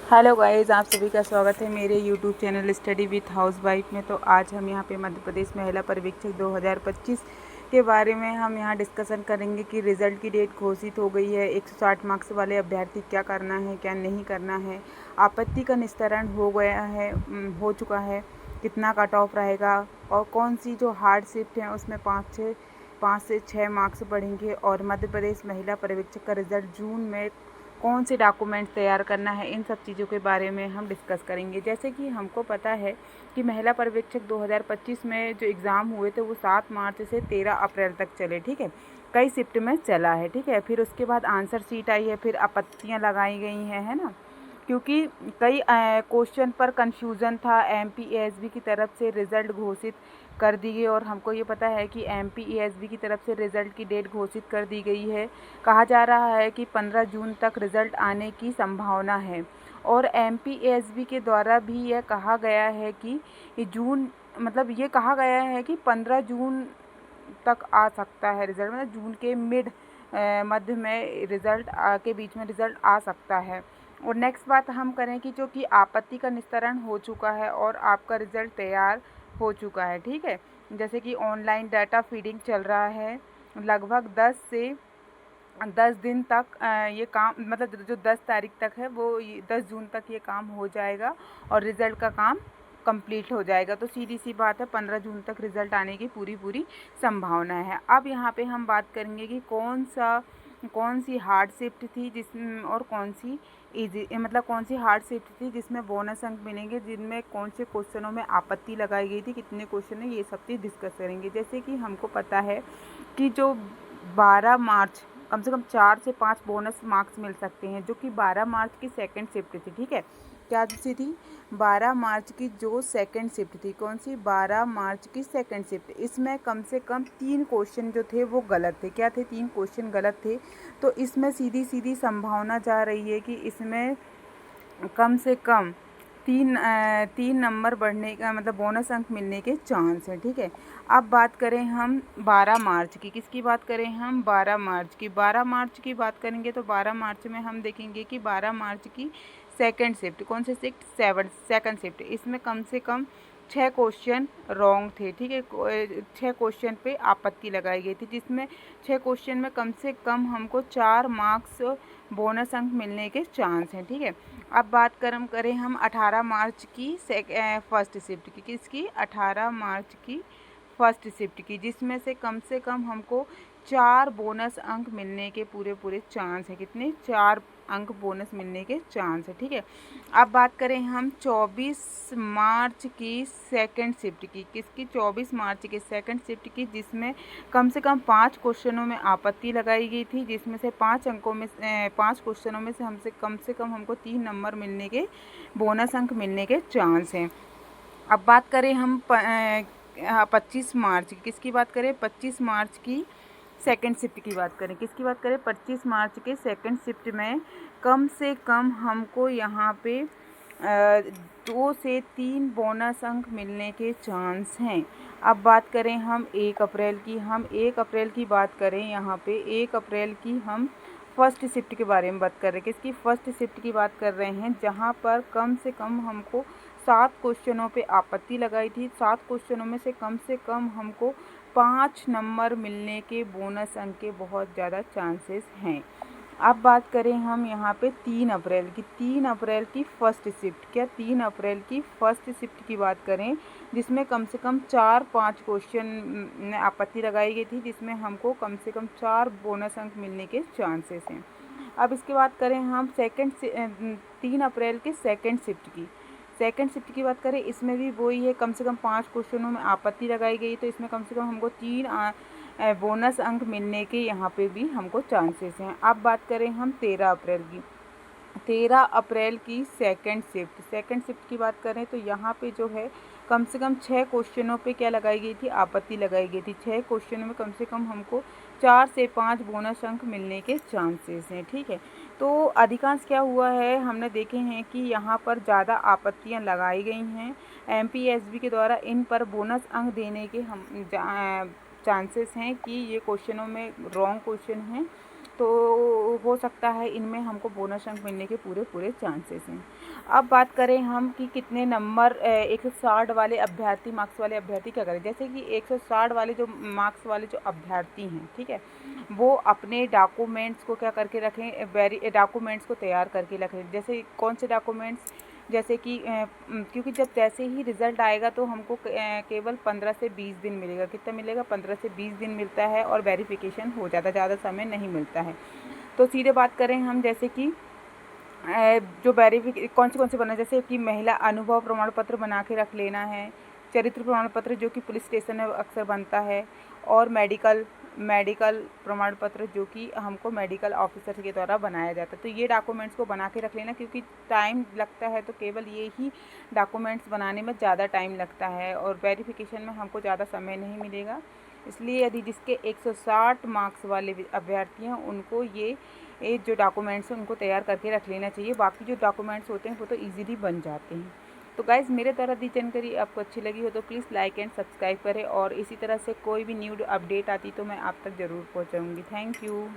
Hello guys, आप सभी का स्वागत है मेरे YouTube channel study with housewife में। तो आज हम यहाँ पे मध्य प्रदेश महिला पर्यवेक्षक 2025 के बारे में हम यहाँ डिस्कशन करेंगे कि रिज़ल्ट की डेट घोषित हो गई है। 160 मार्क्स वाले अभ्यर्थी क्या करना है, क्या नहीं करना है, आपत्ति का निस्तारण हो गया है, हो चुका है, कितना कट ऑफ रहेगा और कौन सी जो हार्ड शिफ्ट है उसमें 5 से 6 मार्क्स बढ़ेंगे और मध्य प्रदेश महिला पर्यवेक्षक का रिज़ल्ट जून में कौन से डॉक्यूमेंट तैयार करना है, इन सब चीज़ों के बारे में हम डिस्कस करेंगे। जैसे कि हमको पता है कि महिला पर्यवेक्षक 2025 में जो एग्ज़ाम हुए थे वो 7 मार्च से 13 अप्रैल तक चले, ठीक है। कई शिफ्ट में चला है, ठीक है। फिर उसके बाद आंसर शीट आई है, फिर आपत्तियाँ लगाई गई हैं, है ना। क्योंकि कई क्वेश्चन पर कंफ्यूजन था। एमपीएसबी की तरफ से रिज़ल्ट घोषित कर दी गई और हमको ये पता है कि एमपीएसबी की तरफ से रिज़ल्ट की डेट घोषित कर दी गई है। कहा जा रहा है कि 15 जून तक रिज़ल्ट आने की संभावना है और एमपीएसबी के द्वारा भी यह कहा गया है कि ये कहा गया है कि 15 जून तक आ सकता है रिज़ल्ट, मतलब जून के मध्य में रिज़ल्ट के बीच में रिज़ल्ट आ सकता है। और नेक्स्ट बात हम करें कि जो कि आपत्ति का निस्तारण हो चुका है और आपका रिज़ल्ट तैयार हो चुका है, ठीक है। जैसे कि ऑनलाइन डाटा फीडिंग चल रहा है। लगभग 10 दिन तक ये काम, मतलब जो 10 तारीख तक है वो 10 जून तक ये काम हो जाएगा और रिज़ल्ट का काम कंप्लीट हो जाएगा। तो सीधी सी बात है, 15 जून तक रिज़ल्ट आने की पूरी संभावना है। अब यहाँ पे हम बात करेंगे कि कौन सी हार्ड शिफ्ट थी और कौन सी इजी, मतलब कौन सी हार्ड शिफ्ट थी जिसमें बोनस अंक मिलेंगे, जिनमें कौन से क्वेश्चनों में आपत्ति लगाई गई थी, कितने क्वेश्चन है, ये सब चीज़ डिस्कस करेंगे। जैसे कि हमको पता है कि जो 12 मार्च, कम से कम 4 से 5 बोनस मार्क्स मिल सकते हैं, जो कि 12 मार्च की सेकंड शिफ्ट थी, ठीक है। क्या सी थी? 12 मार्च की जो सेकंड शिफ्ट थी, कौन सी? 12 मार्च की सेकंड शिफ्ट। इसमें कम से कम 3 क्वेश्चन जो थे वो गलत थे। क्या थे? 3 क्वेश्चन गलत थे। तो इसमें सीधी संभावना जा रही है कि इसमें कम से कम 3 नंबर बढ़ने का, मतलब बोनस अंक मिलने के चांस हैं, ठीक है। अब बात करें हम 12 मार्च की, किसकी बात करें हम? 12 मार्च की। 12 मार्च की बात करेंगे तो 12 मार्च में हम देखेंगे कि 12 मार्च की सेकंड शिफ्ट, कौन सी शिफ्ट? Second shift. इसमें कम से कम 6 क्वेश्चन रॉन्ग थे, ठीक है। 6 क्वेश्चन पे आपत्ति लगाई गई थी, जिसमें 6 क्वेश्चन में कम से कम हमको 4 मार्क्स बोनस अंक मिलने के चांस हैं, ठीक है। अब बात करें हम 18 मार्च की फर्स्ट शिफ्ट की, किसकी? 18 मार्च की फर्स्ट शिफ्ट की, जिसमें से कम हमको 4 बोनस अंक मिलने के पूरे चांस हैं। कितने? 4 अंक बोनस मिलने के चांस है, ठीक है। अब बात करें हम 24 मार्च की सेकंड शिफ्ट की, किसकी? 24 मार्च की सेकंड शिफ्ट की, जिसमें कम से कम 5 क्वेश्चनों में आपत्ति लगाई गई थी, जिसमें से 5 क्वेश्चनों में से कम हमको 3 नंबर मिलने के, बोनस अंक मिलने के चांस हैं। अब बात करें हम 25 मार्च की, किसकी बात करें? 25 मार्च की सेकंड शिफ्ट की बात करें, किसकी बात करें? 25 मार्च के सेकंड शिफ्ट में कम से कम हमको यहाँ पे 2 से 3 बोनस अंक मिलने के चांस हैं। अब बात करें हम 1 अप्रैल की, हम 1 अप्रैल की बात करें, यहाँ पे 1 अप्रैल की हम फर्स्ट शिफ्ट के बारे में बात कर रहे हैं। किसकी? फर्स्ट शिफ्ट की बात कर रहे हैं, जहाँ पर कम से कम हमको 7 क्वेश्चनों पे आपत्ति लगाई थी। 7 क्वेश्चनों में से कम हमको 5 नंबर मिलने के, बोनस अंक के बहुत ज़्यादा चांसेस हैं। अब बात करें हम यहाँ पे 3 अप्रैल की, 3 अप्रैल की फर्स्ट शिफ्ट, क्या 3 अप्रैल की फर्स्ट शिफ्ट की बात करें, जिसमें कम से कम 4-5 क्वेश्चन में आपत्ति लगाई गई थी, जिसमें हमको कम से कम 4 बोनस अंक मिलने के चांसेस हैं। अब इसके बाद करें हम 3 अप्रैल के सेकंड शिफ्ट की, सेकंड शिफ्ट की बात करें, इसमें भी वही है, कम से कम 5 क्वेश्चनों में आपत्ति लगाई गई, तो इसमें कम से कम हमको 3 बोनस अंक मिलने के यहाँ पे भी हमको चांसेस हैं। अब बात करें हम 13 अप्रैल की, 13 अप्रैल की सेकंड शिफ्ट की बात करें तो यहाँ पे जो है कम से कम 6 क्वेश्चनों पे क्या लगाई गई थी? आपत्ति लगाई गई थी। 6 क्वेश्चनों में कम से कम हमको 4 से 5 बोनस अंक मिलने के चांसेस हैं, ठीक है। तो अधिकांश क्या हुआ है, हमने देखे हैं कि यहाँ पर ज़्यादा आपत्तियाँ लगाई गई हैं। एमपीएसबी के द्वारा इन पर बोनस अंक देने के चांसेस हैं कि ये क्वेश्चनों में रॉन्ग क्वेश्चन हैं, तो हो सकता है इनमें हमको बोनस अंक मिलने के पूरे चांसेस हैं। अब बात करें हम कि कितने नंबर 160 वाले अभ्यर्थी, मार्क्स वाले अभ्यर्थी क्या करें। जैसे कि 160 वाले जो मार्क्स वाले जो अभ्यर्थी हैं, ठीक है, वो अपने डॉक्यूमेंट्स को क्या करके रखें, डॉक्यूमेंट्स को तैयार करके रखें। जैसे कौन से डॉक्यूमेंट्स, जैसे कि क्योंकि जब जैसे ही रिज़ल्ट आएगा तो हमको केवल 15 से 20 दिन मिलेगा। कितना मिलेगा? 15 से 20 दिन मिलता है और वेरिफिकेशन हो जाता है, ज़्यादा समय नहीं मिलता है। तो सीधे बात करें हम, जैसे कि जो कौन से बना, जैसे कि महिला अनुभव प्रमाण पत्र बना के रख लेना है, चरित्र प्रमाण पत्र जो कि पुलिस स्टेशन में अक्सर बनता है, और मेडिकल मेडिकल प्रमाण पत्र जो कि हमको मेडिकल ऑफिसर के द्वारा बनाया जाता है। तो ये डॉक्यूमेंट्स को बना के रख लेना, क्योंकि टाइम लगता है तो केवल ये ही डॉक्यूमेंट्स बनाने में ज़्यादा टाइम लगता है और वेरिफिकेशन में हमको ज़्यादा समय नहीं मिलेगा। इसलिए यदि जिसके 160 मार्क्स वाले अभ्यर्थी हैं उनको ये जो डॉक्यूमेंट्स हैं उनको तैयार करके रख लेना चाहिए। बाकी जो डॉक्यूमेंट्स होते हैं वो तो ईज़िली बन जाते हैं। तो गाइज़, मेरे द्वारा दी जानकारी आपको अच्छी लगी हो तो प्लीज़ लाइक एंड सब्सक्राइब करें, और इसी तरह से कोई भी न्यू अपडेट आती तो मैं आप तक ज़रूर पहुंचाऊंगी। Thank you.